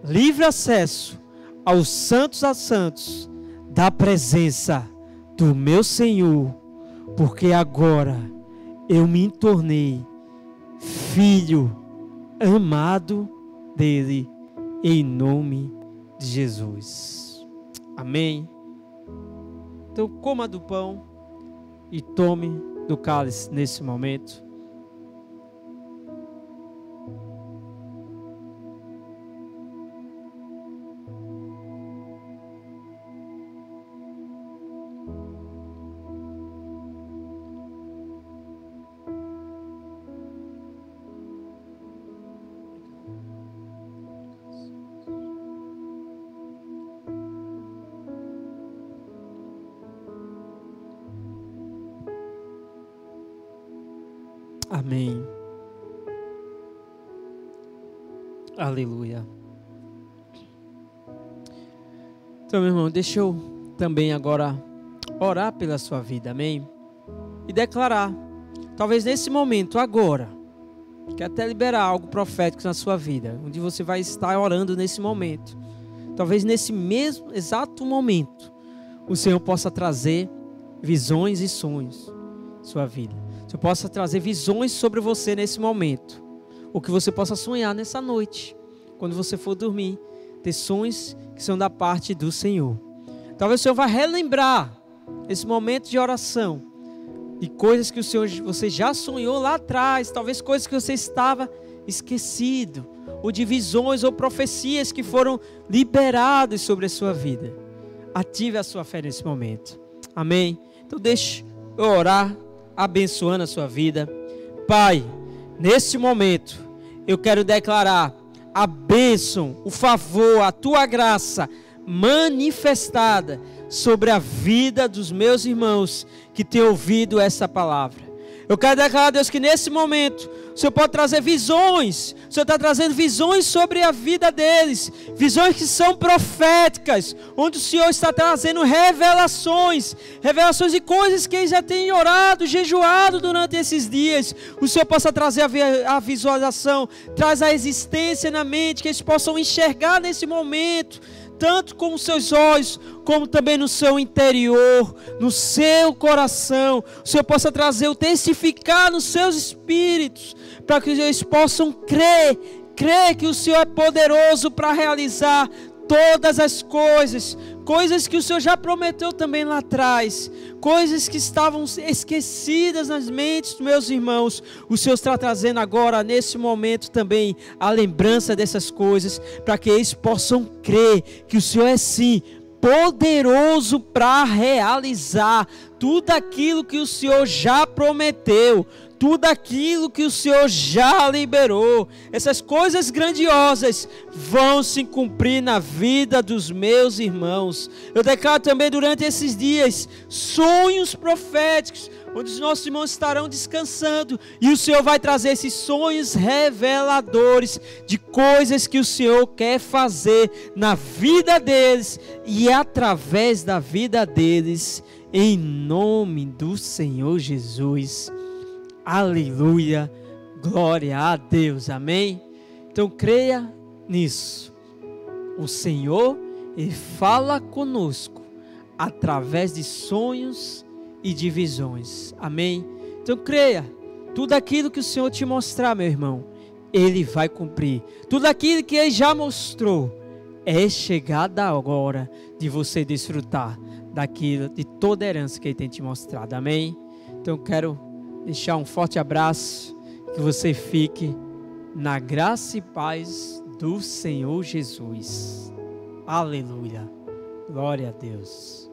livre acesso aos santos a santos da presença do meu Senhor, porque agora eu me tornei filho amado dele, em nome de Jesus. Amém. Então coma do pão e tome do cálice nesse momento. Amém. Aleluia. Então, meu irmão, deixa eu também agora orar pela sua vida, amém? E declarar, talvez nesse momento, agora, que até liberar algo profético na sua vida, onde você vai estar orando nesse momento. Talvez nesse mesmo exato momento, o Senhor possa trazer visões e sonhos na sua vida. Que eu possa trazer visões sobre você nesse momento, ou que você possa sonhar nessa noite, quando você for dormir, ter sonhos que são da parte do Senhor. Talvez o Senhor vá relembrar esse momento de oração, de coisas que o Senhor, você já sonhou lá atrás, talvez coisas que você estava esquecido, ou de visões ou profecias que foram liberadas sobre a sua vida. Ative a sua fé nesse momento, amém? Então deixe eu orar, abençoando a sua vida. Pai, neste momento eu quero declarar a bênção, o favor, a tua graça manifestada sobre a vida dos meus irmãos que têm ouvido essa palavra. Eu quero declarar, Deus, que nesse momento o Senhor pode trazer visões. O Senhor está trazendo visões sobre a vida deles, visões que são proféticas, onde o Senhor está trazendo revelações de coisas que eles já têm orado, jejuado durante esses dias. O Senhor possa trazer a visualização, traz a existência na mente, que eles possam enxergar nesse momento, tanto com os seus olhos, como também no seu interior, no seu coração. O Senhor possa trazer o testificar nos seus espíritos, para que eles possam crer que o Senhor é poderoso para realizar todas as coisas, coisas que o Senhor já prometeu também lá atrás, coisas que estavam esquecidas nas mentes dos meus irmãos, o Senhor está trazendo agora, nesse momento também, a lembrança dessas coisas, para que eles possam crer que o Senhor é sim poderoso para realizar tudo aquilo que o Senhor já prometeu, tudo aquilo que o Senhor já liberou. Essas coisas grandiosas vão se cumprir na vida dos meus irmãos. Eu declaro também durante esses dias sonhos proféticos, onde os nossos irmãos estarão descansando, e o Senhor vai trazer esses sonhos reveladores de coisas que o Senhor quer fazer na vida deles e através da vida deles, em nome do Senhor Jesus. Aleluia, glória a Deus, amém? Então creia nisso. O Senhor, Ele fala conosco através de sonhos e de visões, amém? Então creia, tudo aquilo que o Senhor te mostrar, meu irmão, Ele vai cumprir. Tudo aquilo que Ele já mostrou, é chegada a hora de você desfrutar daquilo, de toda a herança que Ele tem te mostrado, amém? Então quero deixar um forte abraço, que você fique na graça e paz do Senhor Jesus. Aleluia, glória a Deus.